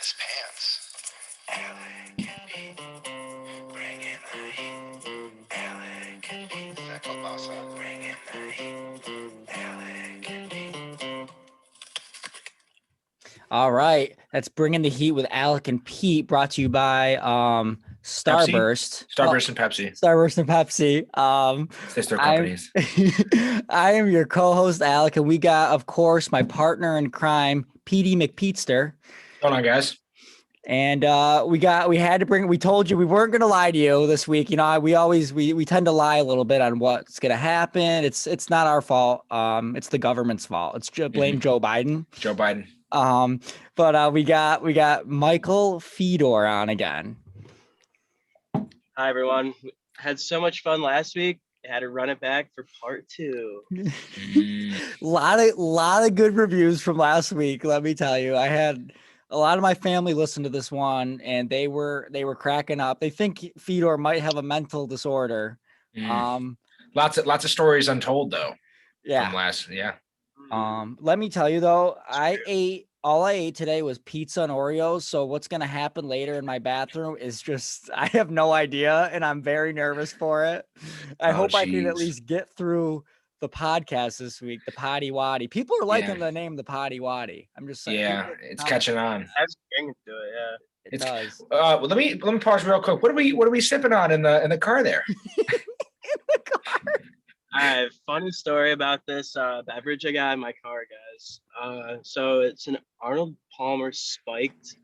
his pants. Alec and Pete, bringing the heat. Alec and Pete, is that called boss hog? Bringing the heat. Alec and Pete. All right, that's Bringing the Heat with Alec and Pete, brought to you by Starburst. Starburst and Pepsi. Starburst and Pepsi. Sister companies. I am your co-host, Alec, and we got, of course, my partner in crime, Petey McPeetster. What's going on, guys? And we told you we weren't gonna lie to you this week. You know, we tend to lie a little bit on what's gonna happen. It's not our fault. It's the government's fault. It's blame Joe Biden. Joe Biden. But we got Michael Fedor on again. Hi everyone. Had so much fun last week. Had to run it back for part 2. lot of good reviews from last week. Let me tell you, I had a lot of my family listen to this one, and they were cracking up. They think Fedor might have a mental disorder. Lots of stories untold though. Yeah. From last, yeah. Let me tell you though, all I ate today was pizza and Oreos. So what's gonna happen later in my bathroom is just I have no idea, and I'm very nervous for it. I hope I can at least get through the podcast this week. The Potty Waddy. People are liking the name, the Potty Waddy. I'm just saying. Yeah, it's catching on. That's bringing to it, yeah. It does. Well, let me pause real quick. What are we sipping on in the car there? In the car. I have a funny story about this beverage I got in my car, guys. So it's an Arnold Palmer spiked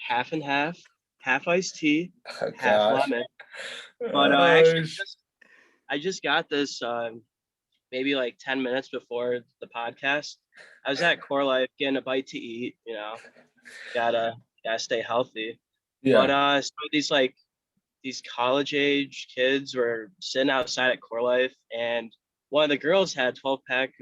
half and half iced tea, half lemon. But I just got this maybe like 10 minutes before the podcast. I was at Core Life getting a bite to eat, you know, gotta stay healthy. Yeah. But so these college age kids were sitting outside at Core Life, and one of the girls had 12 pack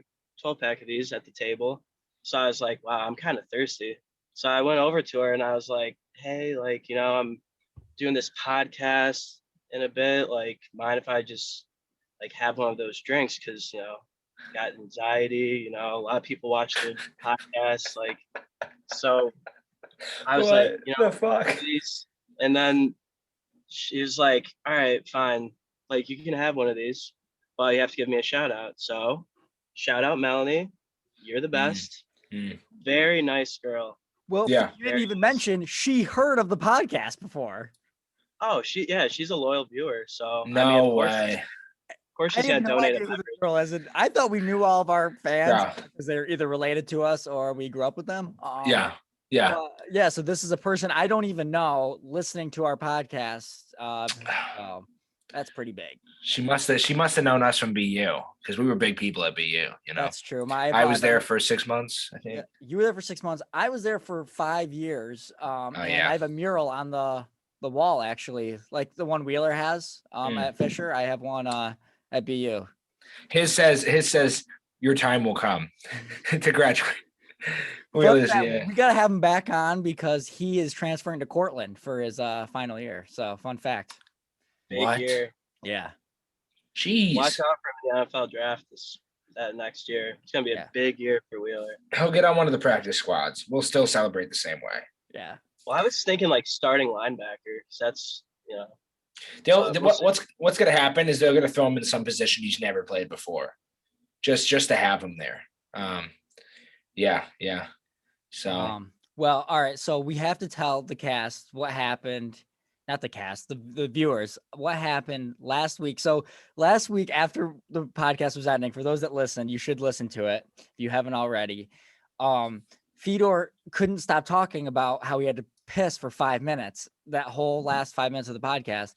of these at the table. So I was like, wow, I'm kind of thirsty. So I went over to her and I was like, hey, like, you know, I'm doing this podcast in a bit. Like, mind if I just like have one of those drinks? Cause, you know, got anxiety, you know, a lot of people watch the podcast. Like, so I was like, you know, the fuck? And then she was like, all right, fine. Like, you can have one of these, but you have to give me a shout out. So shout out Melanie. You're the best. Very nice girl. Well, yeah. You didn't even mention she heard of the podcast before. Oh, she's a loyal viewer. So no, I mean, of course she's gonna donate a girl. I thought we knew all of our fans because they're either related to us or we grew up with them. Yeah. So this is a person I don't even know listening to our podcast. That's pretty big. She must have known us from BU because we were big people at BU. You know, that's true. I was there for 6 months. I think. Yeah, you were there for 6 months. I was there for 5 years. And I have a mural on the wall, actually, like the one Wheeler has at Fisher. I have one at BU. His says your time will come to graduate. We gotta have him back on because he is transferring to Cortland for his final year. So fun fact. Big year. Yeah. Jeez. Watch out for the NFL draft that next year. It's gonna be a big year for Wheeler. He'll get on one of the practice squads. We'll still celebrate the same way. Yeah. Well, I was thinking like starting linebacker. That's, you know. What's gonna happen is they're gonna throw him in some position he's never played before, just to have him there. Yeah. So. Well, all right. So we have to tell the cast what happened. Not the cast, the viewers, what happened last week. So last week after the podcast was ending, for those that listen, you should listen to it if you haven't already. Fedor couldn't stop talking about how he had to piss for 5 minutes, that whole last 5 minutes of the podcast.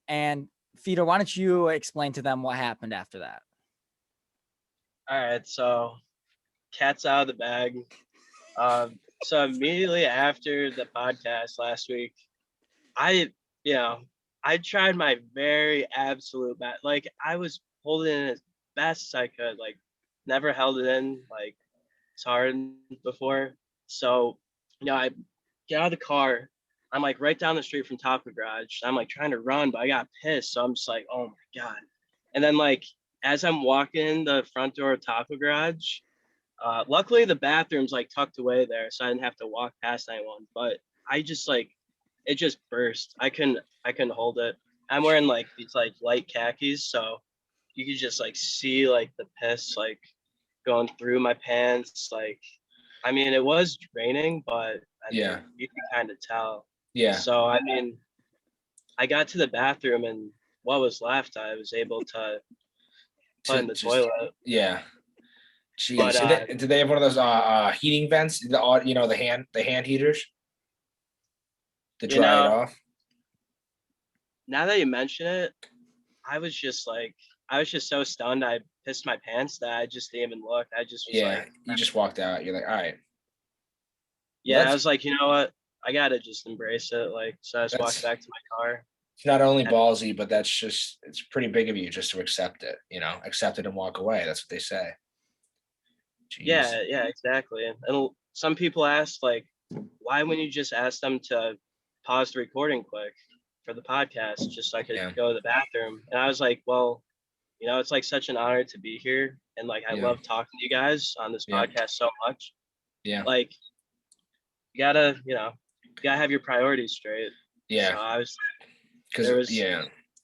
And Fedor, why don't you explain to them what happened after that? All right, so cat's out of the bag. So immediately after the podcast last week, I tried my very absolute best. Like, I was holding it as best as I could. Like, never held it in like as hard before. So, you know, I get out of the car. I'm like right down the street from Taco Garage. I'm like trying to run, but I got pissed. So I'm just like, oh my God. And then like as I'm walking the front door of Taco Garage, luckily the bathroom's like tucked away there, so I didn't have to walk past anyone. But I just like it just burst. I couldn't hold it. I'm wearing like these like light khakis, so you could just like see like the piss like going through my pants. Like, I mean, it was draining, but I Yeah. mean, you can kind of tell. Yeah. So I mean, I got to the bathroom and what was left, I was able to put in the toilet. Yeah. Jeez. But Did they have one of those heating vents? The hand heaters to you dry it know, off. now that you mention it, I was just so stunned. I pissed my pants that I just didn't even look. I just was Yeah. like, You just walked out. You're like, all right. yeah, I was like, you know what? I gotta just embrace it. Like, so I just walked That's back to my car. it's not only ballsy, but it's pretty big of you just to accept it, accept it and walk away. That's what they say. Jeez. Yeah, exactly. And some people ask, like, why wouldn't you just ask them to pause the recording quick for the podcast, just so I could go to the bathroom? And I was like, well, it's like such an honor to be here, and like I love talking to you guys on this podcast so much. Yeah. Like, you gotta have your priorities straight. Yeah. So I was because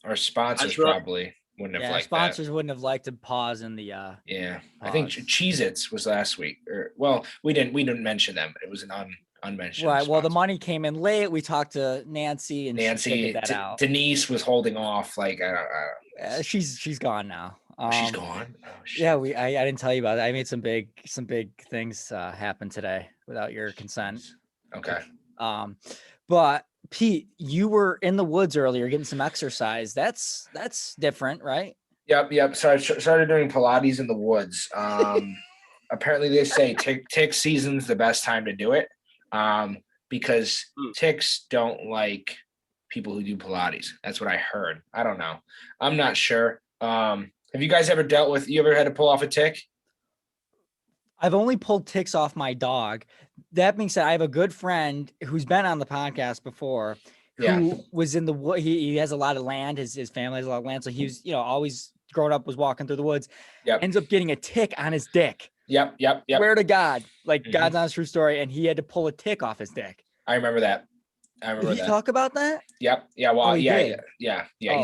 our sponsors probably wouldn't have liked sponsors that. wouldn't have liked to pause in the Yeah. pause. I think Cheez-Its was last week, we didn't mention them, but it was an unmentioned right. sponsor. Well, the money came in late. We talked to Nancy and she figured that out. Denise was holding off, like I don't she's gone now. She's gone. Oh, shit. Yeah, I didn't tell you about it. I made some big things happen today without your consent. Okay. But Pete, you were in the woods earlier getting some exercise. That's different, right? Yep. So I started doing Pilates in the woods. Apparently they say tick season's the best time to do it. Because ticks don't like people who do Pilates. That's what I heard. I don't know. I'm not sure. Have you guys ever you ever had to pull off a tick? I've only pulled ticks off my dog. That being said, I have a good friend who's been on the podcast before who was in the wood. He has a lot of land. His family has a lot of land. So he was, always growing up was walking through the woods. Ends up getting a tick on his dick. Yep. Swear to God, like God's honest true story. And he had to pull a tick off his dick. I remember that. Did he talk about that? Yep. Yeah. Well, yeah. Oh,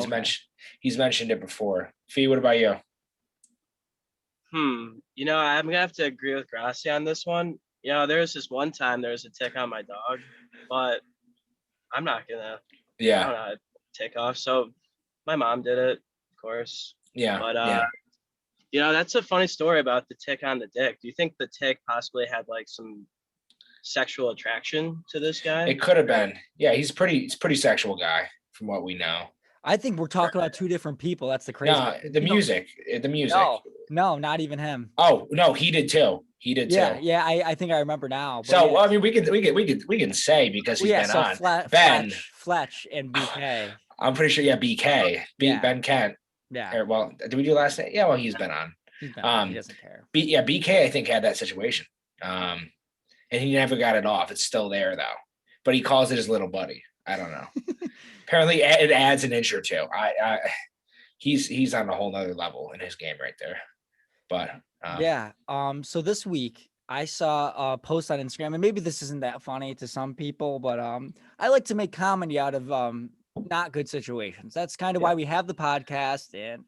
he's mentioned it before. Fee, what about you? I'm gonna have to agree with Grassi on this one. There was this one time there was a tick on my dog, but I'm not gonna I don't know how to tick off. So my mom did it, of course. Yeah. But that's a funny story about the tick on the dick. Do you think the tick possibly had like some sexual attraction to this guy? It could have been. Yeah, he's a pretty sexual guy from what we know. I think we're talking about two different people. That's the crazy. No, the music. No, not even him. Oh no, he did too. Yeah. I think I remember now. So I mean, we can say because he's been on. Fletch and BK. I'm pretty sure. Yeah, BK. Ben Kent. Yeah. Well, did we do last night? Yeah. Well, he's been on. He doesn't care. BK I think had that situation. And he never got it off. It's still there though. But he calls it his little buddy. I don't know. Apparently it adds an inch or two. He's on a whole nother level in his game right there. But so this week I saw a post on Instagram, and maybe this isn't that funny to some people, but I like to make comedy out of not good situations. That's kind of why we have the podcast, and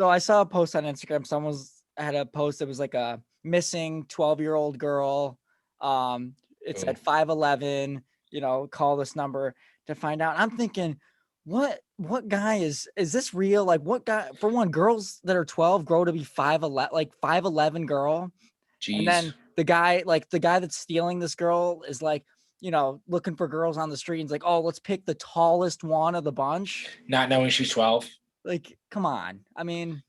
So I saw a post on Instagram. Someone had a post that was like a missing 12-year-old girl. It said 5'11", call this number to find out. I'm thinking, what guy is this real? Like, what guy? For one, girls that are 12 grow to be 5'11", like 5'11" girl. Jeez. And then the guy that's stealing this girl is like, looking for girls on the street. And it's like, oh, let's pick the tallest one of the bunch. Not knowing she's 12. Like, come on. I mean,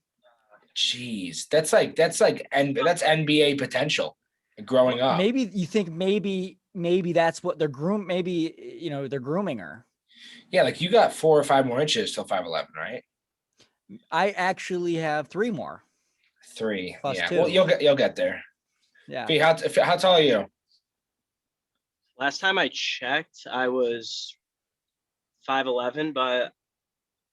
jeez, that's NBA potential growing up. Maybe you think maybe that's what they're maybe they're grooming her. Yeah, like you got 4 or 5 more inches till 5'11", right? I actually have 3 more. 3. Plus yeah. 2. Well, you'll get there. Yeah. How tall are you? Last time I checked, I was 5'11", but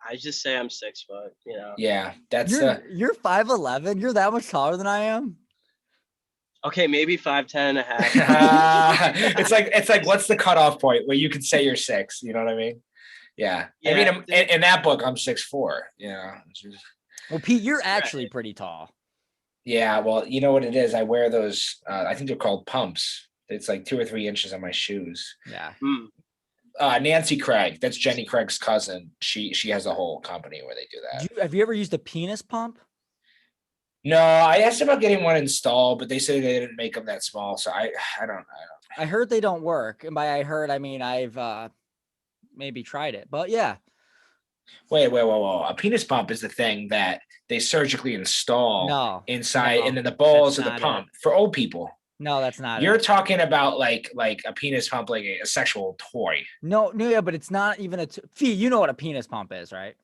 I just say I'm 6 foot. Yeah, that's you're 5'11". You're that much taller than I am. Okay, maybe 5'10.5". It's like what's the cutoff point where you can say you're 6? You know what I mean? Yeah. I mean, in that book, I'm 6'4". You know. Well, Pete, you're Right. actually pretty tall. Yeah. Well, you know what it is. I wear those. I think they're called pumps. It's like 2 or 3 inches on my shoes. Yeah. Nancy Craig. That's Jenny Craig's cousin. She has a whole company where they do that. Have you ever used a penis pump? No, I asked about getting one installed, but they said they didn't make them that small. So I don't. I heard they don't work, and by I heard, I mean I've maybe tried it, but yeah. Wait. A penis pump is the thing that they surgically install inside, and then the balls of the pump for old people. No, that's not. You're talking about like a penis pump, like a sexual toy. No, yeah, but it's not even a. Fee, you know what a penis pump is, right?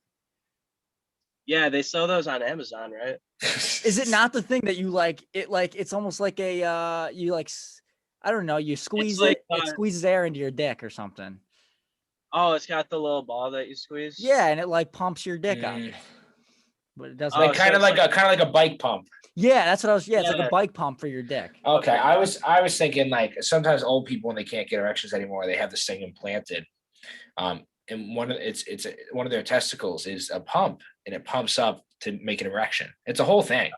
Yeah, they sell those on Amazon, right? Is it not the thing that you like? It like it's almost like a you like. I don't know. You squeeze it. It squeezes air into your dick or something. Oh, it's got the little ball that you squeeze. Yeah, and it like pumps your dick up. But it doesn't. Like kind of like a bike pump. Yeah, that's what I was. Yeah, it's like a bike pump for your dick. Okay, I was thinking like sometimes old people when they can't get erections anymore, they have this thing implanted. And one of their testicles is a pump, and it pumps up to make an erection. It's a whole thing.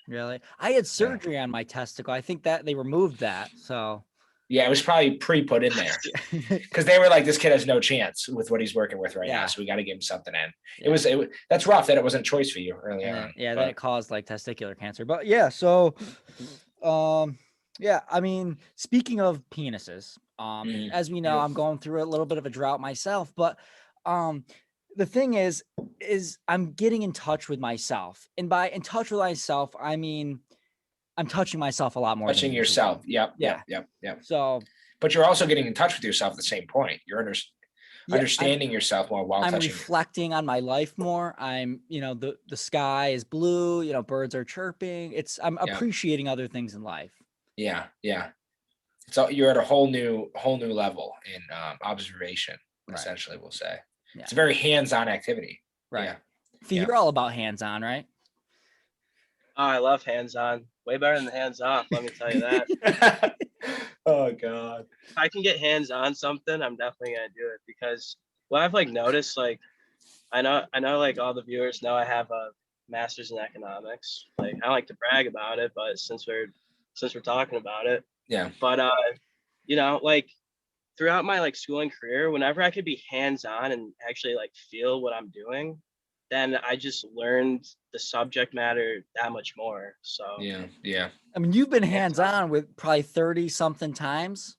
Really? I had surgery on my testicle. I think that they removed that. So yeah, it was probably pre-put in there because they were like, this kid has no chance with what he's working with right now, so we got to give him something in. Yeah. It was that's rough that it wasn't a choice for you early on. Yeah, then it caused like testicular cancer. But yeah, so yeah, I mean, speaking of penises, as we know, I'm going through a little bit of a drought myself, but the thing is I'm getting in touch with myself. And by in touch with myself, I mean I'm touching myself a lot more. Touching yourself. Yep. So, but you're also getting in touch with yourself at the same point. You're understanding yourself more while touching. I'm reflecting on my life more. I'm, the sky is blue, birds are chirping. I'm appreciating other things in life. Yeah. So you're at a whole new level in observation, essentially, we'll say. Yeah. It's a very hands-on activity. Right. Yeah. You're all about hands-on, right? Oh, I love hands-on. Way better than hands-off, let me tell you that. Oh God. If I can get hands-on something, I'm definitely gonna do it because what I've like noticed, like I know like all the viewers know I have a master's in economics. Like I don't like to brag about it, but since we're talking about it. Yeah. But like throughout my like schooling career, whenever I could be hands-on and actually like feel what I'm doing, then I just learned the subject matter that much more. So yeah. I mean, you've been hands-on with probably 30 something times.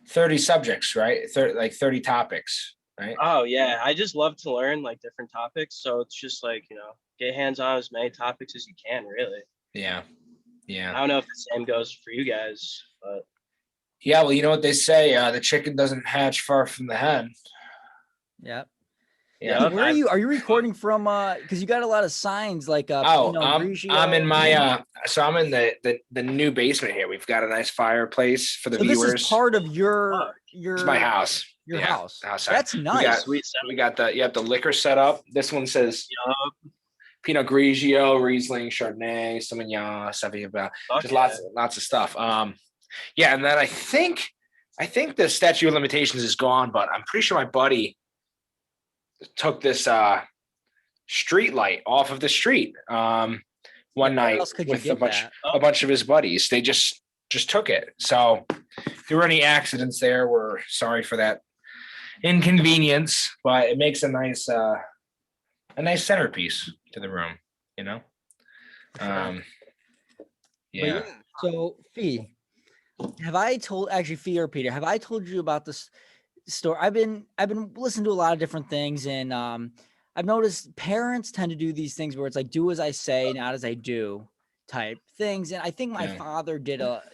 30 subjects, right? 30 topics, right? Oh yeah. I just love to learn like different topics. So it's just like, get hands-on as many topics as you can, really. Yeah. I don't know if the same goes for you guys, but yeah, well, you know what they say, the chicken doesn't hatch far from the hen. Yep. Yeah. Where are you? Are you recording from? Because you got a lot of signs like. I'm in my. So I'm in the new basement here. We've got a nice fireplace for the viewers. This is part of your. It's my house. Your house. Outside. That's nice. We got the liquor set up. This one says Pinot Grigio, Riesling, Chardonnay, Sauvignon, Sauvignon. Just lots of stuff. Yeah, and then I think the statute of limitations is gone, but I'm pretty sure my buddy took this street light off of the street one night with a bunch of his buddies. They just took it. So if there were any accidents there, we're sorry for that inconvenience, but it makes a nice centerpiece to the room, yeah. So Fee, have I told Fee or Peter, have I told you about this story? I've been listening to a lot of different things, and I've noticed parents tend to do these things where it's like do as I say, not as I do type things. And I think my father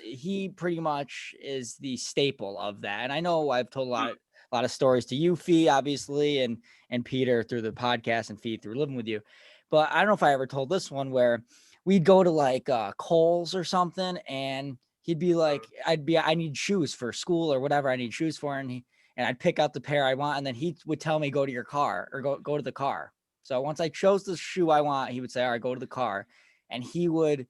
he pretty much is the staple of that. And I know I've told a lot of stories to you, Fee, obviously, and Peter through the podcast, and Fee through living with you. But I don't know if I ever told this one where we'd go to like Kohl's or something, and he'd be like, I need shoes for school or whatever I need shoes for. And I'd pick out the pair I want. And then he would tell me, go to your car or go to the car. So once I chose the shoe I want, he would say, all right, go to the car. And he would,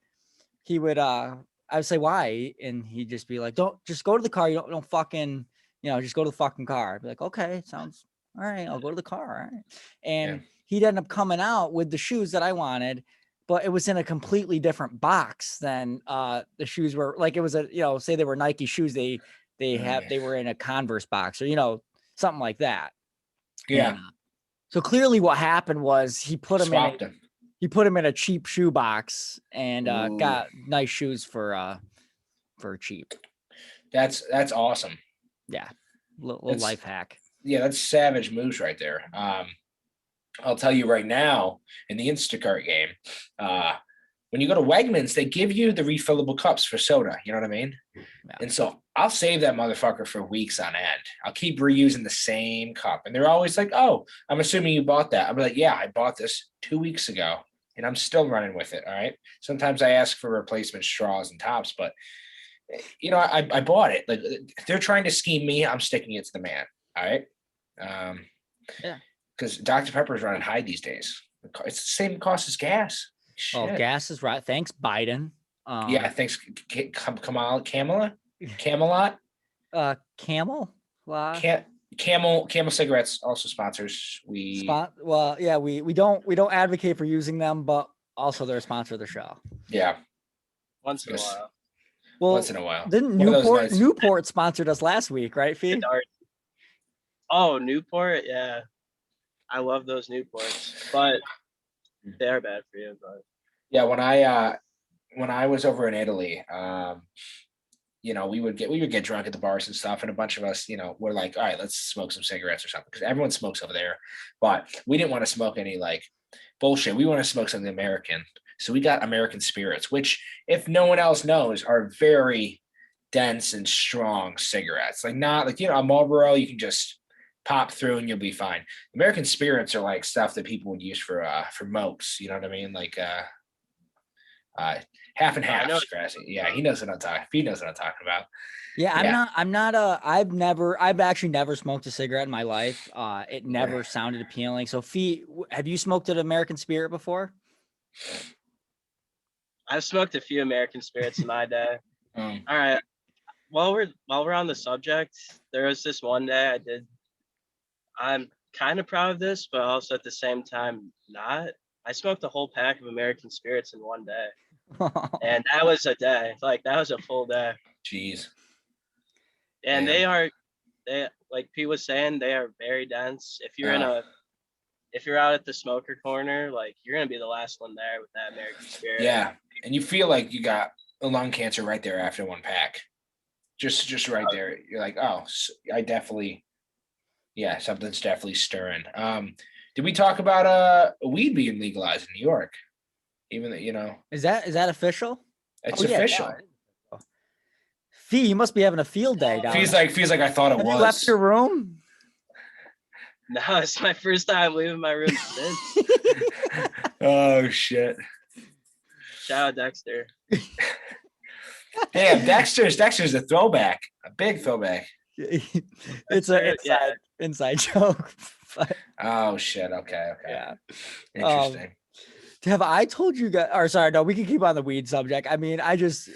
I I would say, why? And he'd just be like, don't, just go to the car. You don't fucking, just go to the fucking car. I'd be like, okay, sounds all right. I'll go to the car. All right. And he'd end up coming out with the shoes that I wanted, but it was in a completely different box than the shoes were. Like, it was say they were Nike shoes. They were in a Converse box, or, something like that. Yeah. And, so clearly what happened was he put him in a cheap shoe box and got nice shoes for cheap. That's awesome. Yeah. Little life hack. Yeah, that's savage moves right there. I'll tell you right now, in the Instacart game, when you go to Wegmans, they give you the refillable cups for soda. You know what I mean? Yeah. And so I'll save that motherfucker for weeks on end. I'll keep reusing the same cup. And they're always like, oh, I'm assuming you bought that. I'm like, yeah, I bought this 2 weeks ago and I'm still running with it. All right. Sometimes I ask for replacement straws and tops, but I bought it. Like, they're trying to scheme me. I'm sticking it to the man. All right. Yeah. Because Dr. Pepper is running high these days. It's the same cost as gas. Shit. Oh, gas is right. Thanks, Biden. Yeah, thanks, Camelot. Camel cigarettes also sponsors. We don't advocate for using them, but also they're a sponsor of the show. Yeah, once in a while. Well, once in a while. Didn't Newport sponsored us last week, right, Fee? Oh, Newport, yeah. I love those Newports, but they are bad for you. But yeah, when I was over in Italy, we would get drunk at the bars and stuff, and a bunch of us, were like, all right, let's smoke some cigarettes or something, because everyone smokes over there, but we didn't want to smoke any like bullshit. We want to smoke something American, so we got American spirits, which, if no one else knows, are very dense and strong cigarettes. Like, not like a Marlboro you can just pop through and you'll be fine. American spirits are like stuff that people would use for mokes. You know what I mean? Like half and half. Yeah, he knows what I'm talking. He knows what I'm talking about. Yeah, I've actually never smoked a cigarette in my life. It never sounded appealing. So, Fee, have you smoked an American Spirit before? I've smoked a few American Spirits in my day. All right. While we're on the subject, there was this one day I did. I'm kind of proud of this, but also at the same time not. I smoked a whole pack of American Spirits in one day. And that was a day. Like, that was a full day. Jeez. And they like Pete was saying, they are very dense. If you're out at the smoker corner, like, you're gonna be the last one there with that American Spirit. Yeah. And you feel like you got a lung cancer right there after one pack. Just right there. You're like, oh, something's definitely stirring. Did we talk about weed being legalized in New York? Even that, is that official? It's official. Yeah. Fee, you must be having a field day down there. Feels like I thought it was. You left your room? No, it's my first time leaving my room since. Oh shit. Shout out Dexter. Damn, Dexter's a throwback, a big throwback. It's an inside joke. Oh shit. Okay. Yeah. Interesting. Have I told you guys? Or sorry, no, we can keep on the weed subject. I mean, I just,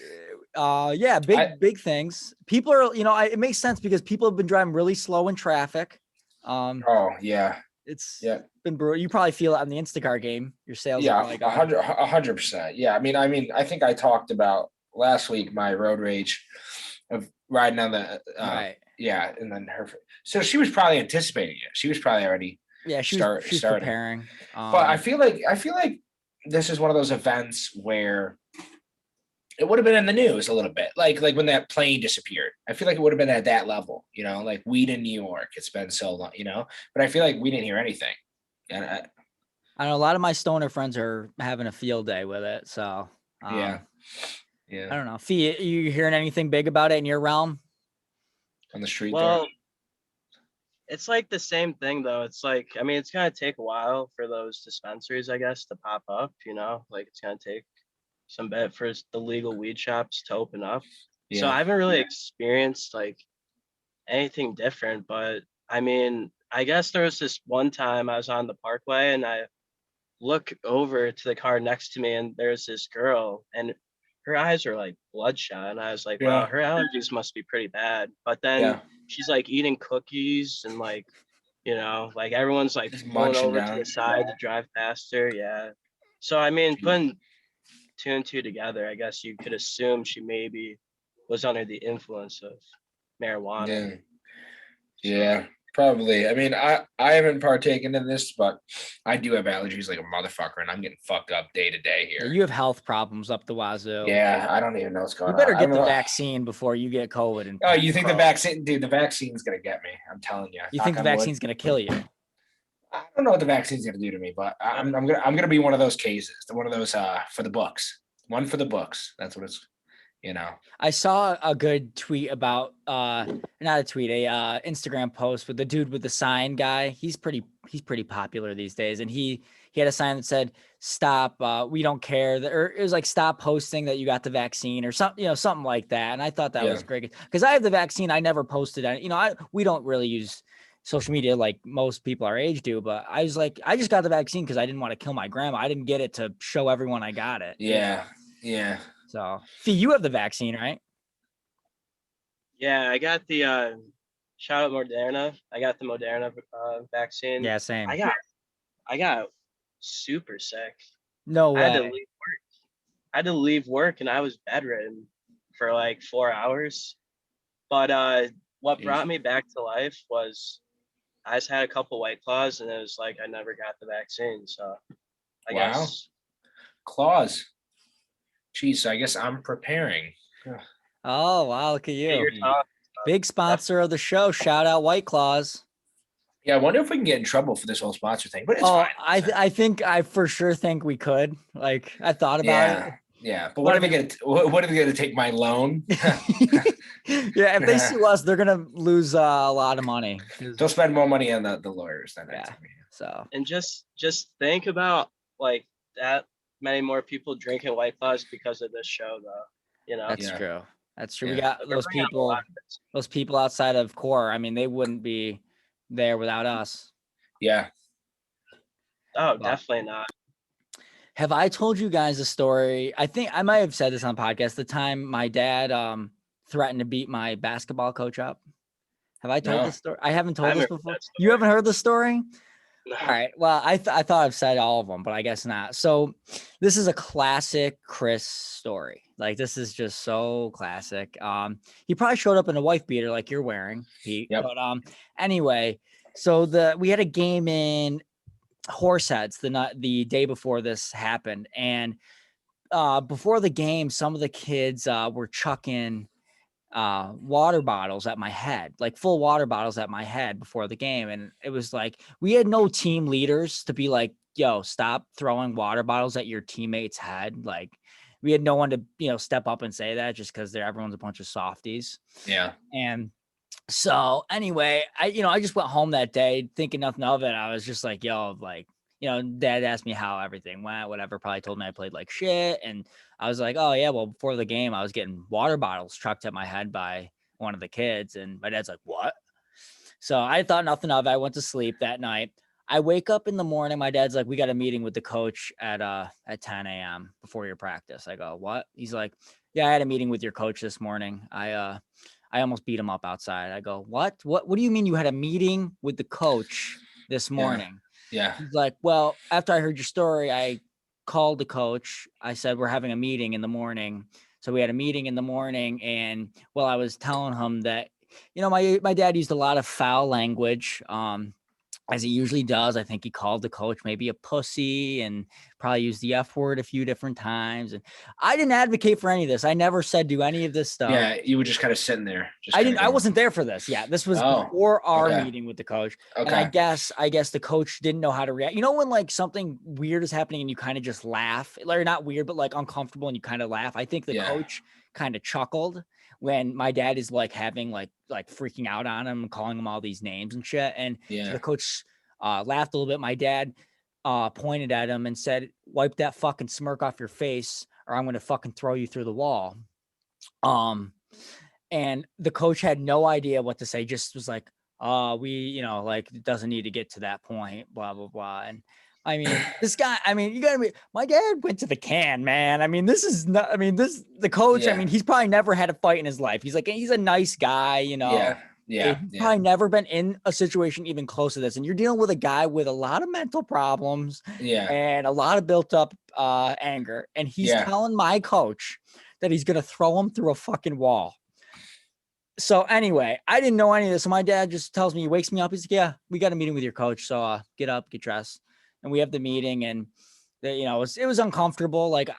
big things. People are, it makes sense because people have been driving really slow in traffic. Oh yeah. It's been brutal. You probably feel it on the Instacart game. Your sales are like 100%. Yeah. I mean, I think I talked about last week my road rage of riding on the right. Yeah, and then so she was probably anticipating it. She was probably already she was preparing. But I feel like this is one of those events where it would have been in the news a little bit, like when that plane disappeared. I feel like it would have been at that level, like weed in New York. It's been so long, but I feel like we didn't hear anything. And I know a lot of my stoner friends are having a field day with it. So yeah. I don't know. Fee, you hearing anything big about it in your realm? On the street? Well, it's like the same thing though. It's like, I mean, it's gonna take a while for those dispensaries, I guess, to pop up, like it's gonna take some bit for the legal weed shops to open up. Yeah. So I haven't really experienced like anything different, but I mean, I guess there was this one time I was on the parkway and I look over to the car next to me and there's this girl and her eyes are like bloodshot, and I was like, Yeah. wow, her allergies must be pretty bad. But then Yeah. she's like eating cookies and like, like everyone's like Just pulling munching over to down. the side to drive past her. Yeah. So I mean, Jeez. putting two and two together, I guess you could assume she maybe was under the influence of marijuana. Yeah. So, Yeah. Probably. I mean, I haven't partaken in this, but I do have allergies like a motherfucker, and I'm getting fucked up day to day Yeah, here. you have health problems up the wazoo. Yeah, I don't even know what's You going better on. I get don't the know. vaccine before you get COVID. And Oh, you think the bro, vaccine, dude? The vaccine's gonna get me. I'm telling you. You Knock think the on wood. vaccine's gonna kill you? I don't know what the vaccine's gonna do to me, but I'm gonna be one of those cases, one of those for the books. One for the books. That's what it's. I saw a good tweet about not a tweet, a Instagram post with the dude with the sign guy. He's pretty popular these days, and he had a sign that said stop, we don't care, or it was like stop posting that you got the vaccine or something, something like that. And I thought that was great because I have the vaccine. I never posted it. We don't really use social media like most people our age do, but I was like, I just got the vaccine because I didn't want to kill my grandma. I didn't get it to show everyone I got it. Yeah. So, Fee, you have the vaccine, right? yeah, I got the shout out Moderna. I got the Moderna vaccine. Yeah, same. I got super sick. No I had to way. leave work. I had to leave work, and I was bedridden for like 4 hours. But what brought me back to life was I just had a couple White Claws, and it was like I never got the vaccine. So I guess claws. Jeez, I guess I'm preparing. Oh, wow, look at you. your Big sponsor of the show. Shout out White Claws. Yeah, I wonder if we can get in trouble for this whole sponsor thing, but it's fine. I for sure think we could. Like, I thought about it. Yeah, but what are they gonna take my loan? Yeah, if they sue us, they're gonna lose a lot of money. They'll spend more money on the lawyers than Yeah. So and just think about like that many more people drinking White Claws because of this show, though. That's true. That's true. Yeah. We got those people outside of core. I mean, they wouldn't be there without us. Yeah. Oh, definitely not. Have I told you guys a story? I think I might have said this on podcast. The time my dad threatened to beat my basketball coach up. Have I told this story? I haven't told this before. You haven't heard the story? No. All right. Well, I thought I've said all of them, but I guess not. So this is a classic Chris story. Like, this is just so classic. He probably showed up in a wife beater like you're wearing, Pete. Yep. But anyway, so we had a game in Horseheads the day before this happened, and before the game, some of the kids were chucking water bottles at my head, like full water bottles at my head before the game. And it was like, we had no team leaders to be like, yo, stop throwing water bottles at your teammate's head. Like, we had no one to, step up and say that, just because everyone's a bunch of softies. Yeah. And so anyway, I just went home that day thinking nothing of it. I was just like, yo, like, dad asked me how everything went, whatever, probably told me I played like shit. And I was like, oh yeah, well, before the game, I was getting water bottles chucked at my head by one of the kids. And my dad's like, what? So I thought nothing of it. I went to sleep that night. I wake up in the morning. My dad's like, we got a meeting with the coach at 10 a.m. before your practice. I go, what? He's like, yeah, I had a meeting with your coach this morning. I almost beat him up outside. I go, what? What do you mean you had a meeting with the coach this morning? Yeah. He's like, well, after I heard your story, I called the coach. I said, we're having a meeting in the morning. So we had a meeting in the morning. And I was telling him that, my dad used a lot of foul language, as he usually does. I think he called the coach maybe a pussy and probably used the F word a few different times. And I didn't advocate for any of this. I never said do any of this stuff. Yeah, you were just kind of sitting there. I wasn't there for this. Yeah, this was before our meeting with the coach. Okay. And I guess the coach didn't know how to react. When like something weird is happening and you kind of just laugh, or not weird, but like uncomfortable, and you kind of laugh. I think the coach kind of chuckled when my dad is like having like freaking out on him and calling him all these names and shit. And so the coach laughed a little bit. My dad pointed at him and said, wipe that fucking smirk off your face or I'm going to fucking throw you through the wall. And the coach had no idea what to say, just was like, like, it doesn't need to get to that point, blah, blah, blah. And I mean, this guy, I mean, you gotta be, my dad went to the can, man. I mean, this is not, I mean, the coach, I Yeah. mean, he's probably never had a fight in his life. He's like, he's a nice guy, you know. Yeah. He's Yeah. probably never been in a situation even close to this. And you're dealing with a guy with a lot of mental problems Yeah. and a lot of built up anger. And he's Yeah. telling my coach that he's going to throw him through a fucking wall. So anyway, I didn't know any of this. So my dad just tells me, he wakes me up. He's like, yeah, we got a meeting with your coach. So get up, get dressed. And we have the meeting, and you know, it was uncomfortable. Like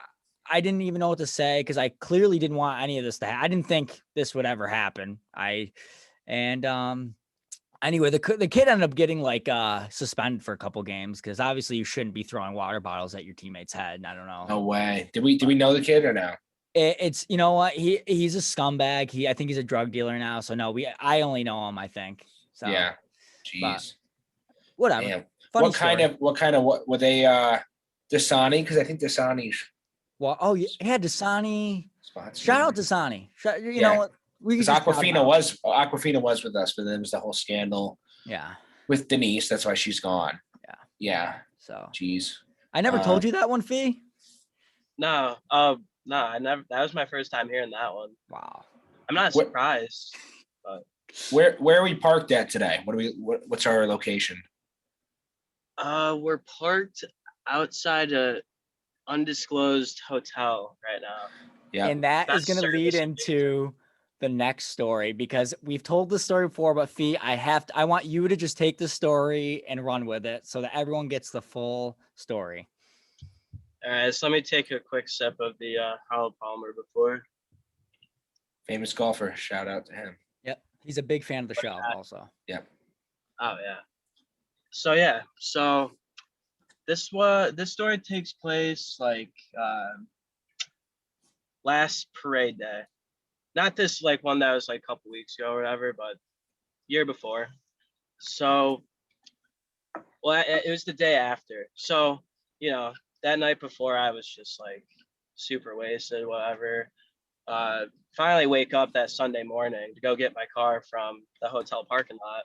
I didn't even know what to say because I clearly didn't want any of this to happen. I didn't think this would ever happen. Anyway, the kid ended up getting like suspended for a couple games because obviously you shouldn't be throwing water bottles at your teammate's head. And I don't know. No way. Do we know the kid or no? It's, you know what, he's a scumbag. I think he's a drug dealer now. So no, I only know him, I think. So Yeah. but Jeez. whatever. Damn. Funny What were they Dasani? Because I think Dasani's Well, oh yeah, Dasani. spots. Shout out Dasani. You Yeah. know what? We Because could just shout him out. Aquafina was with us, but then there was the whole scandal Yeah. with Denise. That's why she's gone. Yeah. Yeah. So Jeez. I never told you that one, Fee. No, no, I never. That was my first time hearing that one. Wow. I'm not What- surprised. Where are we parked at today? What's our location? We're parked outside a undisclosed hotel right now. Yeah. And that is Best going to lead service. into the next story because we've told the story before, but Fee, I want you to just take the story and run with it so that everyone gets the full story. All right, so let me take a quick sip of the Harold Palmer before. Famous golfer. Shout out to him. Yep. He's a big fan of the show also. Oh yeah. So this story takes place like last parade day. Not this like one that was like a couple weeks ago or whatever, but year before. So well, it was the day after. So, you know, that night before I was just like super wasted, whatever. Finally wake up that Sunday morning to go get my car from the hotel parking lot.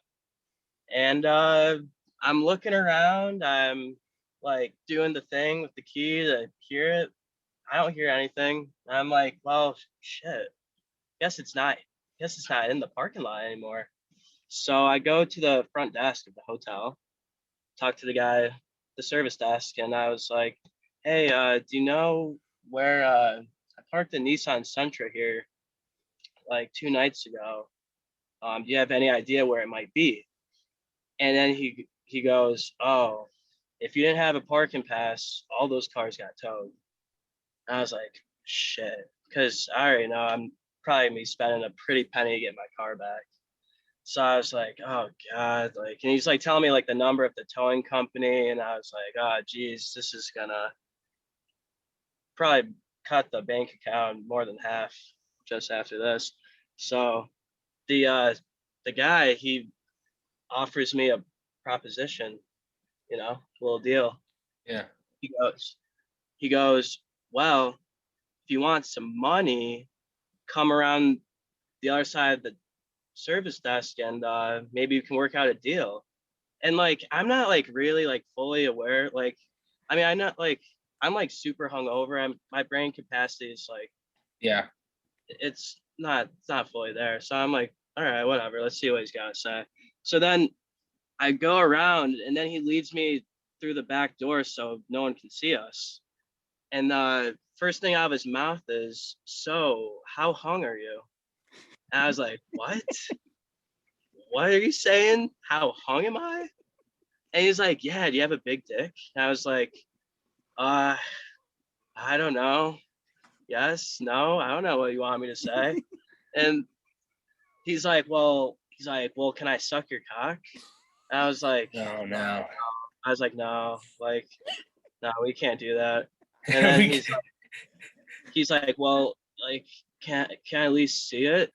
And I'm looking around, I'm like doing the thing with the key to hear it. I don't hear anything. I'm like, well, shit. Guess it's not in the parking lot anymore. So I go to the front desk of the hotel, talk to the guy, the service desk, and I was like, hey, do you know where I parked the Nissan Sentra here like 2 nights ago? Do you have any idea where it might be? And then he goes, oh, if you didn't have a parking pass, all those cars got towed. And I was like, shit, because I already know I'm probably gonna be spending a pretty penny to get my car back. So I was like, oh God, like, and he's like telling me like the number of the towing company, and I was like, oh geez, this is gonna probably cut the bank account more than half just after this. So the guy, he offers me a proposition, you know, a little deal. Yeah. He goes, well, if you want some money, come around the other side of the service desk and maybe you can work out a deal. And like, I'm not like really like fully aware. Like, I mean, I'm like super hungover. My brain capacity is like, Yeah. it's not fully there. So I'm like, all right, whatever. Let's see what he's got to say. So then I go around and then he leads me through the back door so no one can see us. And first thing out of his mouth is, so how hung are you? And I was like, what? What are you saying? How hung am I? And he's like, yeah, do you have a big dick? And I was like, I don't know. Yes, no, I don't know what you want me to say. And he's like, well, can I suck your cock? And I was like, No. no, like, no, we can't do that. And then he's like, well, like, can I at least see it?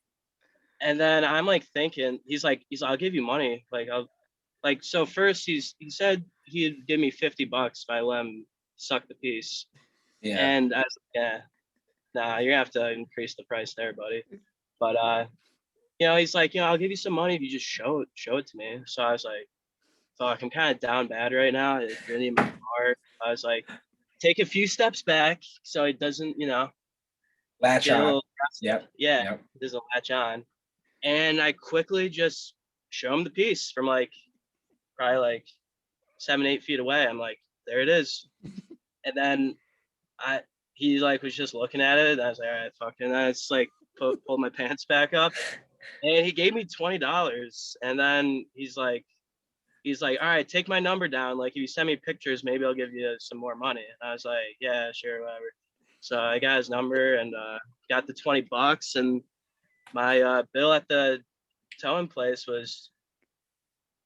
And then I'm like thinking, he's like, I'll give you money. Like, so first he said he'd give me $50 if I let him suck the piece. Yeah. And I was like, yeah, nah, you're gonna have to increase the price there, buddy. But you know, he's like, you know, I'll give you some money if you just show it to me. So I was like, fuck, I'm kind of down bad right now. It's really in my heart. I was like, take a few steps back so it doesn't, Latch get a on. little aggressive. Yep. Yeah, Yep. it doesn't latch on. And I quickly just show him the piece from like probably like 7, 8 feet away. I'm like, there it is. And then he like was just looking at it. And I was like, all right, fuck. And then I just like pulled my pants back up, and he gave me $20. And then he's like, all right, take my number down. Like, if you send me pictures, maybe I'll give you some more money. And I was like, yeah, sure, whatever. So I got his number and got the $20. And my bill at the towing place was,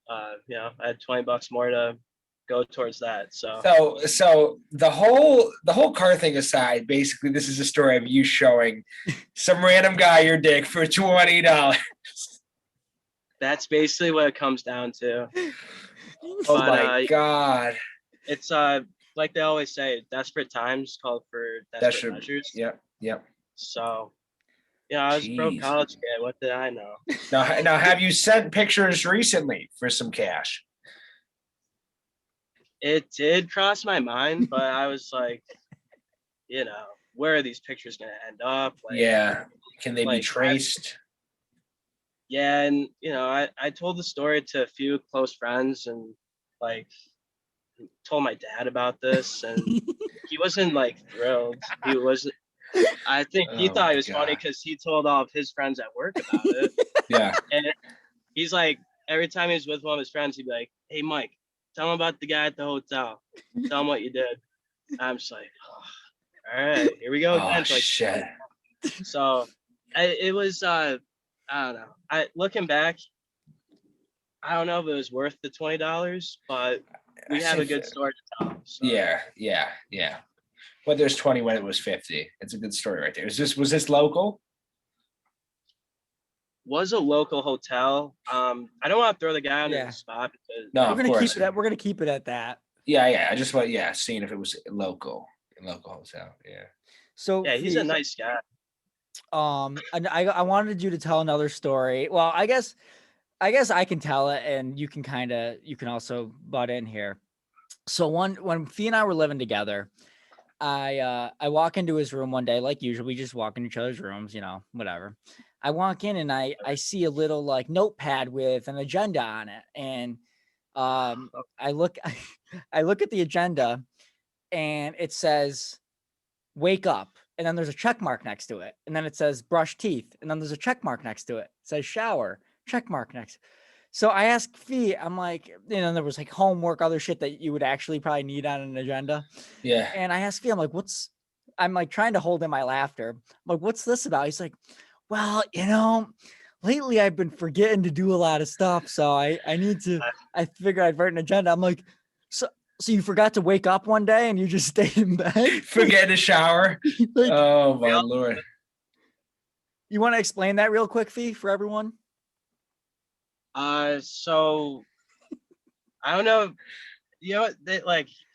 I had $20 more to go towards that. So the whole car thing aside, basically this is a story of you showing some random guy your dick for $20. That's basically what it comes down to. Oh my God. It's like they always say, desperate times call for desperate measures. Yep. So I was a broke college kid. What did I know? Now have you sent pictures recently for some cash? It did cross my mind, but I was like, where are these pictures gonna end up? Like, yeah. Can they be traced? Yeah, and I told the story to a few close friends, and like told my dad about this, and he wasn't like thrilled. He wasn't. I think he thought it was funny because he told all of his friends at work about it. Yeah. And he's like, every time he was with one of his friends, he'd be like, "Hey, Mike, tell him about the guy at the hotel. Tell him what you did." I'm just like, oh, all right, here we go again. Oh, shit. So it was, I don't know. Looking back, I don't know if it was worth the $20, but we have a good story to tell. So. Yeah. But there's 20 when it was 50. It's a good story right there. Was this local? Was a local hotel. I don't want to throw the guy under the spot because no, we're gonna keep it at that. Yeah. I just want seeing if it was local hotel. Yeah. So yeah, he's a nice guy. And I wanted you to tell another story. Well, I guess I can tell it, and you can also butt in here. So when Fee and I were living together, I walk into his room one day, like usual. We just walk in each other's rooms, whatever. I walk in and I see a little like notepad with an agenda on it, and I look at the agenda, and it says wake up, and then there's a check mark next to it, and then it says brush teeth, and then there's a check mark next to it. It says shower, check mark next. So I asked Fee, I'm like, there was like homework, other shit that you would actually probably need on an agenda. Yeah. And I asked Fee, I'm like trying to hold in my laughter. I'm like, what's this about? He's like, well, lately I've been forgetting to do a lot of stuff. So I figured I'd write an agenda. I'm like, so you forgot to wake up one day and you just stayed in bed? Forget to shower? Like, oh my Lord. You want to explain that real quick, Fee, for everyone? So I don't know,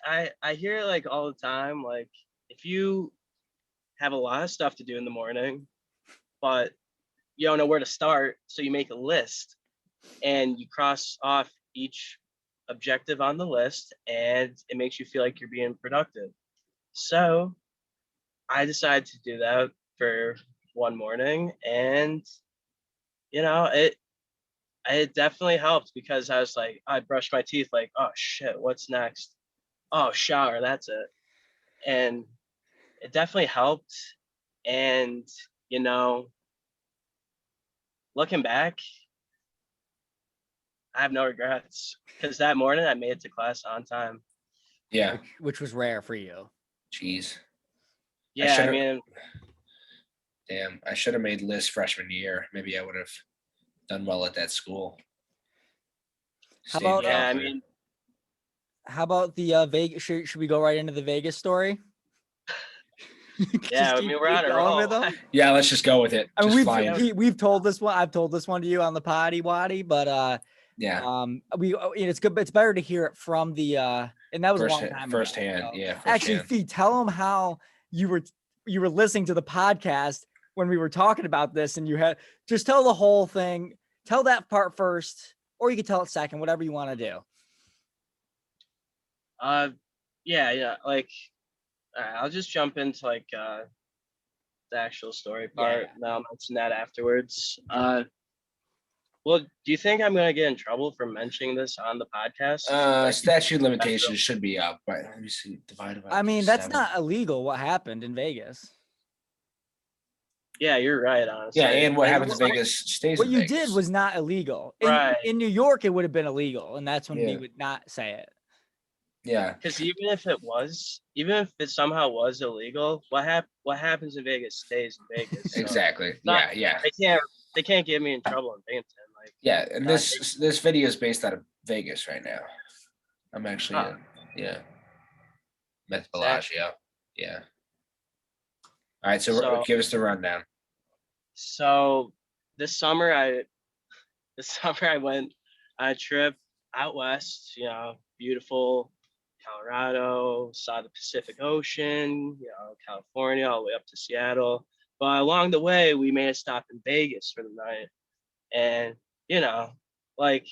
I hear it like all the time, like if you have a lot of stuff to do in the morning, but you don't know where to start, so you make a list and you cross off each objective on the list, and it makes you feel like you're being productive. So I decided to do that for one morning, and it definitely helped because I was like, I brushed my teeth, like, oh shit, what's next? Oh, shower, that's it. And it definitely helped. And, looking back, I have no regrets because that morning I made it to class on time. Yeah. Which was rare for you. Jeez. Yeah, damn, I should have made lists freshman year. Maybe I would have done well at that school. How about the Vegas? Should we go right into the Vegas story? Yeah, we're on a roll. Yeah, let's just go with it. I mean, we've told this one. I've told this one to you on the potty waddy, but yeah, it's good. But it's better to hear it from the and that was a long time firsthand. ago. Yeah, actually, Fee, tell them how you were listening to the podcast when we were talking about this, and you had just tell the whole thing. Tell that part first, or you can tell it second, whatever you want to do. Yeah. Like, I'll just jump into like the actual story part. Yeah. And I'll mention that afterwards. Well, do you think I'm gonna get in trouble for mentioning this on the podcast? Like, Statute limitations should be up, but let me see. Divided by I mean, that's 7. not illegal. What happened in Vegas? yeah, you're right. Honestly, Yeah, and what And happens in Vegas stays What in you Vegas. did was not illegal. Right. In New York, it would have been illegal, and that's when we Yeah. would not say it. Yeah, because even if it somehow was illegal, what happens in Vegas stays in Vegas. So exactly. not Yeah. they can't get me in trouble in Binghamton. Like, Yeah, and not this video is based out of Vegas right now. I'm actually Oh. yeah. Met Exactly. Bellagio. Yeah. All right, so So- give us the rundown. So this summer I went on a trip out west, beautiful Colorado, saw the Pacific Ocean, California, all the way up to Seattle. But along the way, we made a stop in Vegas for the night. And, like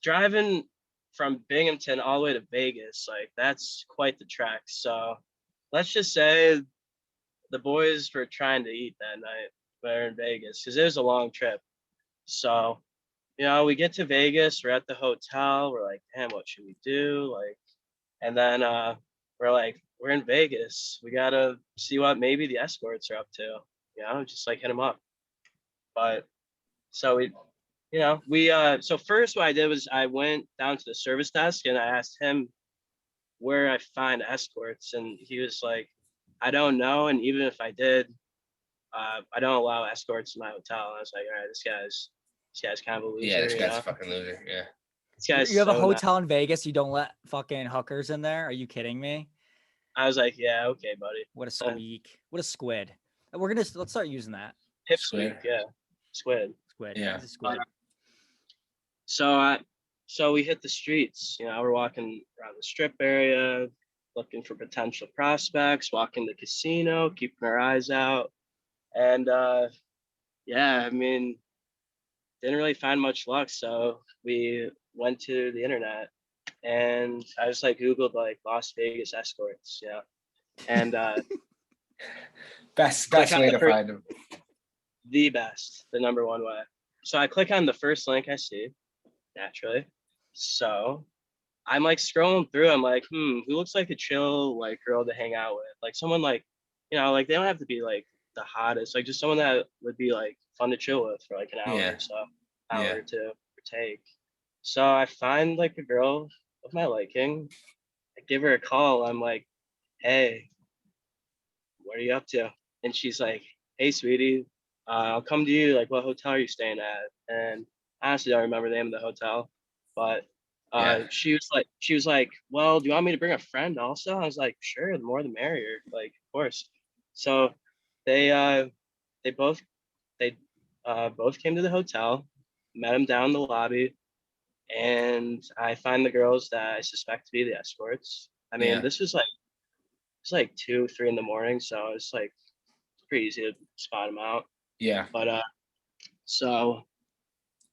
driving from Binghamton all the way to Vegas, like that's quite the trek. So let's just say the boys were trying to eat that night when we were in Vegas because it was a long trip. So, we get to Vegas, we're at the hotel, we're like, damn, what should we do? Like, and then we're like, we're in Vegas. We gotta see what maybe the escorts are up to, just like hit them up. But so so first what I did was I went down to the service desk and I asked him where I find escorts, and he was like, I don't know, and even if I did, I don't allow escorts in my hotel. And I was like, all right, this guy's kind of a loser. Yeah, this guy's a fucking loser. Yeah. This guy's You have a so hotel in Vegas. You don't let fucking hookers in there. Are you kidding me? I was like, yeah, okay, buddy. What a squeak. What a squid. Let's start using that. Pipsqueak, Squid. yeah, squid. Squid. Yeah. He's a squid. So we hit the streets. We're walking around the strip area, looking for potential prospects, walking the casino, keeping our eyes out, and yeah, I mean, didn't really find much luck. So we went to the internet, and I just like Googled like Las Vegas escorts, and Best Click on way the to find him. the best, the number one way. So I click on the first link I see, naturally. So I'm like scrolling through. I'm like, who looks like a chill like girl to hang out with? Like someone like, like they don't have to be like the hottest, like just someone that would be like fun to chill with for like an hour or so, hour or two or take. So I find like a girl of my liking. I give her a call. I'm like, hey, what are you up to? And she's like, hey, sweetie, I'll come to you. Like, what hotel are you staying at? And I honestly don't remember the name of the hotel, but she was like, well, do you want me to bring a friend also? I was like, sure, the more the merrier, like, of course. So they both came to the hotel, met them down in the lobby, and I find the girls that I suspect to be the escorts. I mean, this was like 2, 3 in the morning, so it's like pretty easy to spot them out. Yeah. But so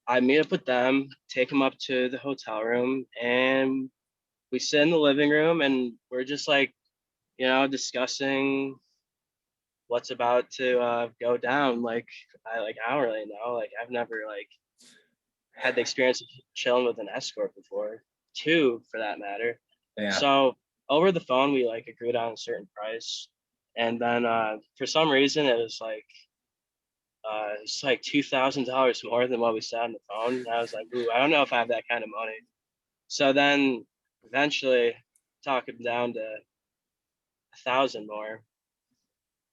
I meet up with them, take them up to the hotel room, and we sit in the living room, and we're just like, discussing what's about to go down. Like I don't really know. Like I've never like had the experience of chilling with an escort before, two for that matter. Yeah. So over the phone, we like agreed on a certain price, and then for some reason it was like it's like $2,000 more than what we said on the phone. And I was like, ooh, I don't know if I have that kind of money. So then eventually talk it down to 1,000 more,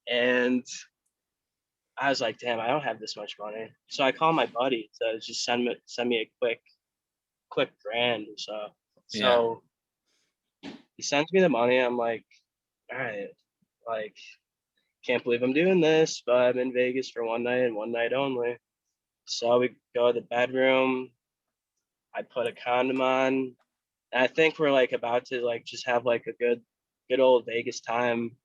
and I was like, damn, I don't have this much money. So I call my buddy to just send me a quick grand or so. So he sends me the money. I'm like, all right, like, can't believe I'm doing this, but I'm in Vegas for one night and one night only. So we go to the bedroom. I put a condom on. And I think we're like about to like just have like a good old Vegas time.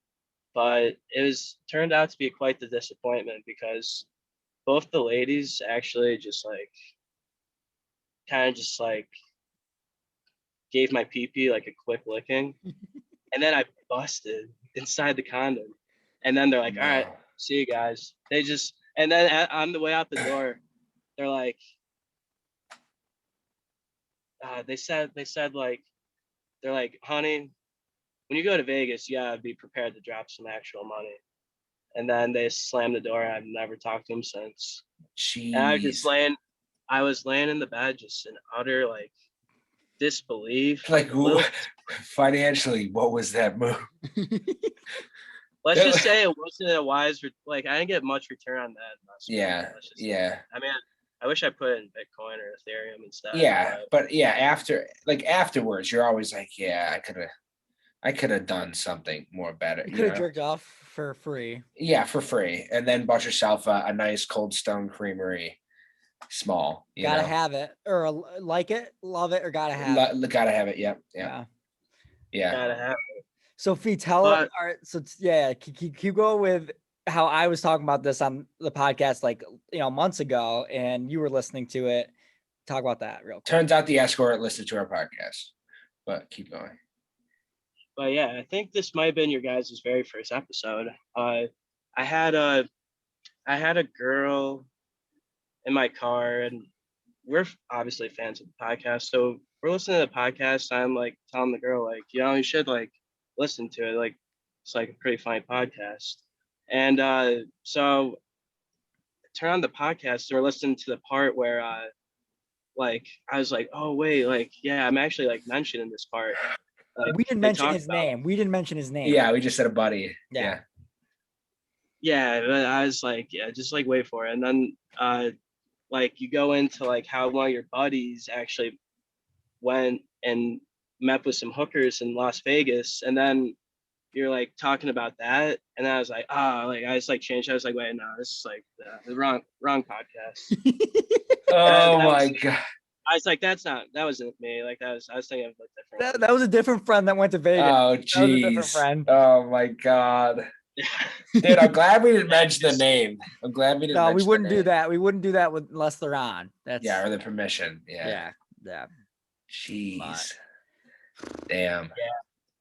But it was turned out to be quite the disappointment because both the ladies actually just like kind of just like gave my pee-pee like a quick licking, and then I busted inside the condom. And then they're like, all right, No. see you guys. They just, and then on the way out the door, they're like, they said like, they're like, honey, when you go to Vegas, you gotta be prepared to drop some actual money. And then they slammed the door. I've never talked to them since. And Jeez. I was laying in the bed just in utter like disbelief. Like Little, financially, what was that move? let's just say it wasn't a wise, like I didn't get much return on that investment. Yeah. Let's just Yeah. I mean, I wish I put it in Bitcoin or Ethereum instead. Yeah. But yeah, afterwards, you're always like, yeah, I could have done something more better. You You could have know? jerked off for free. Yeah, for free. And then bought yourself a nice Cold Stone Creamery small. You Gotta know? have it, or like it, love it, or gotta have it. Gotta have it. Yep. Yeah. Yeah. Yeah. Gotta have. So Fee, tell But- all right, so yeah, keep going with how I was talking about this on the podcast like months ago, and you were listening to it. Talk about that real quick. Turns out the escort listened to our podcast. But keep going. But yeah, I think this might have been your guys' very first episode. I had a girl in my car, and we're obviously fans of the podcast. So we're listening to the podcast. I'm like telling the girl, like, you should like listen to it. Like, it's like a pretty funny podcast. And so I turn on the podcast and we're listening to the part where like I was like, oh wait, like yeah, I'm actually like mentioning this part. Like, We didn't they mention talk his about- name. We didn't mention his name. Yeah, we just said a buddy. Yeah. Yeah, but I was like, yeah, just like wait for it. And then like you go into like how one of your buddies actually went and met with some hookers in Las Vegas, and then you're like talking about that, and I was like, like I just like changed. I was like, wait, no, this is like the wrong podcast. Oh that my was- god. I was like, that wasn't me. Like I was thinking of like different. That was a different friend that went to Vegas. Oh was a different jeez. friend. Oh my god. Dude, I'm glad we didn't mention the name. I'm glad we didn't No, we mention wouldn't the do name. that. We wouldn't do that unless they're on. That's Yeah, or the permission. Yeah. yeah. Jeez. Damn.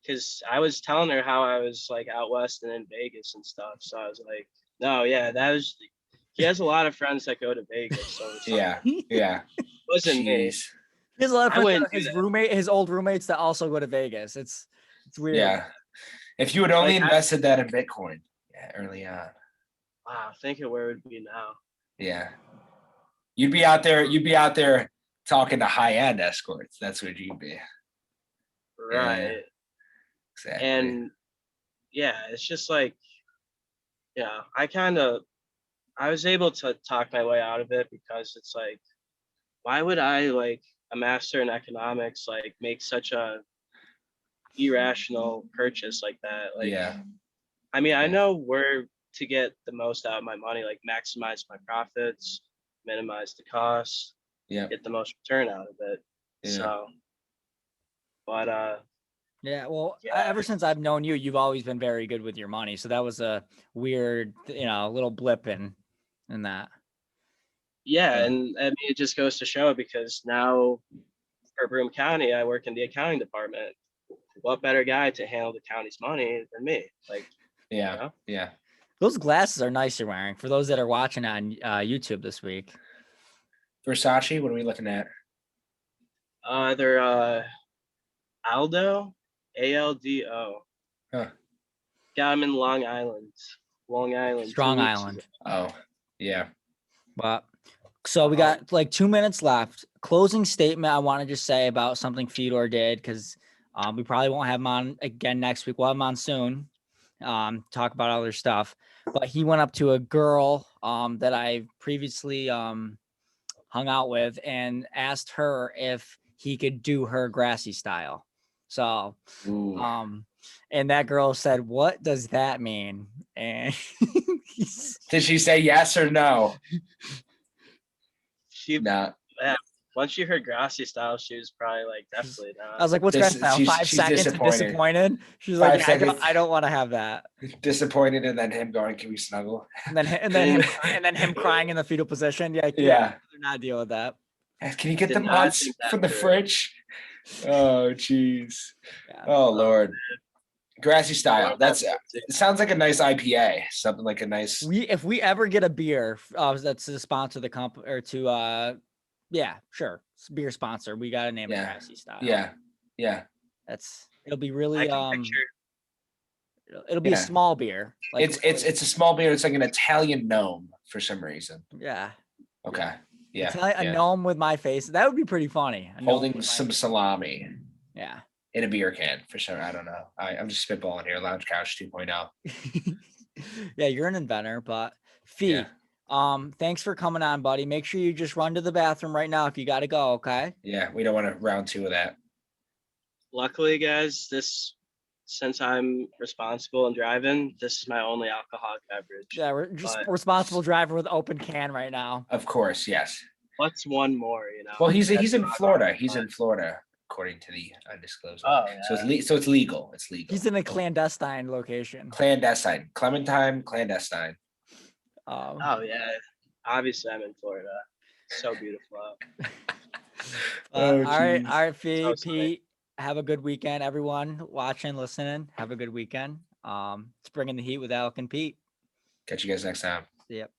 Because I was telling her how I was like out west and in Vegas and stuff. So I was like, no, yeah, he has a lot of friends that go to Vegas. So it's Yeah. Yeah. it wasn't me. Jeez. He has a lot of I friends, wouldn't do his old roommates that also go to Vegas. It's weird. Yeah. If you had only Like, invested that in Bitcoin, early on. Wow, think of where it would be now. Yeah. You'd be out there talking to high-end escorts. That's what you'd be. Right. Exactly. And yeah, it's just like, yeah, I was able to talk my way out of it because it's like, why would I like a master in economics like make such a irrational purchase like that? Like, yeah. I mean, I Yeah. know where to get the most out of my money, like maximize my profits, minimize the costs, Yeah. get the most return out of it. Yeah. So, but Yeah, well, Yeah. ever since I've known you, you've always been very good with your money. So that was a weird, little blip in that. yeah, Yeah. and I mean, it just goes to show because now for Broome County, I work in the accounting department. What better guy to handle the county's money than me? Like, Yeah. Yeah. Yeah. Those glasses are nice you're wearing. For those that are watching on YouTube this week. Versace, what are we looking at? they're Aldo, ALDO. Huh. Got them in Long Island. Strong 2 weeks Island. ago. Oh, yeah. But so we got like 2 minutes left. Closing statement I want to just say about something Fedor did, because we probably won't have him on again next week. We'll have him on soon. Talk about other stuff. But he went up to a girl that I previously hung out with and asked her if he could do her grassy style. So Ooh. and that girl said, "What does that mean?" And Did she say yes or no? She No. once she heard Grassy style, she was probably like definitely not. I was like, "What's Dis- grassy style? she's- 5 she's seconds and disappointed. disappointed." She's 5 like, yeah, seconds. I don't want to have that." Disappointed, and then him going, "Can we snuggle?" And then him crying in the fetal position. Yeah, Yeah. I'd rather not deal with that. Can you get Did the not nuts think that from the through. fridge? Oh, jeez. Yeah. Oh, Lord. Grassy style. Love That's that. it sounds like a nice IPA. Something like a nice. If we ever get a beer that's to sponsor the company or to yeah, sure. Beer sponsor. We gotta name it Yeah. Grassy Style. Yeah. Yeah. It'll be I really can picture. it'll be a Yeah. small beer. Like It's a small beer. It's like an Italian gnome for some reason. yeah. Okay. Yeah. A yeah. gnome with my face. That would be pretty funny. A gnome Holding with my some face. salami Yeah. in a beer can for sure. I don't know. I'm just spitballing here. Lounge Couch 2.0. Yeah, you're an inventor, but Fee, Yeah. thanks for coming on, buddy. Make sure you just run to the bathroom right now if you gotta go, okay? Yeah. We don't want to round 2 of that. Luckily, guys, since I'm responsible and driving, this is my only alcoholic beverage. Yeah, we're just But responsible driver with open can right now. Of course. Yes. what's one more? Well, he's That's in not Florida. hard, He's but- in Florida, according to the undisclosed. Oh, So it's legal. It's legal. He's in a clandestine location. Clandestine. Clementine. Clandestine. Oh yeah. Obviously, I'm in Florida. So beautiful out. Oh, all right, jeez. Fee, So sorry. Pete. Have a good weekend, everyone watching, listening. Have a good weekend. It's bringing the heat with Alec and Pete. Catch you guys next time. Yep.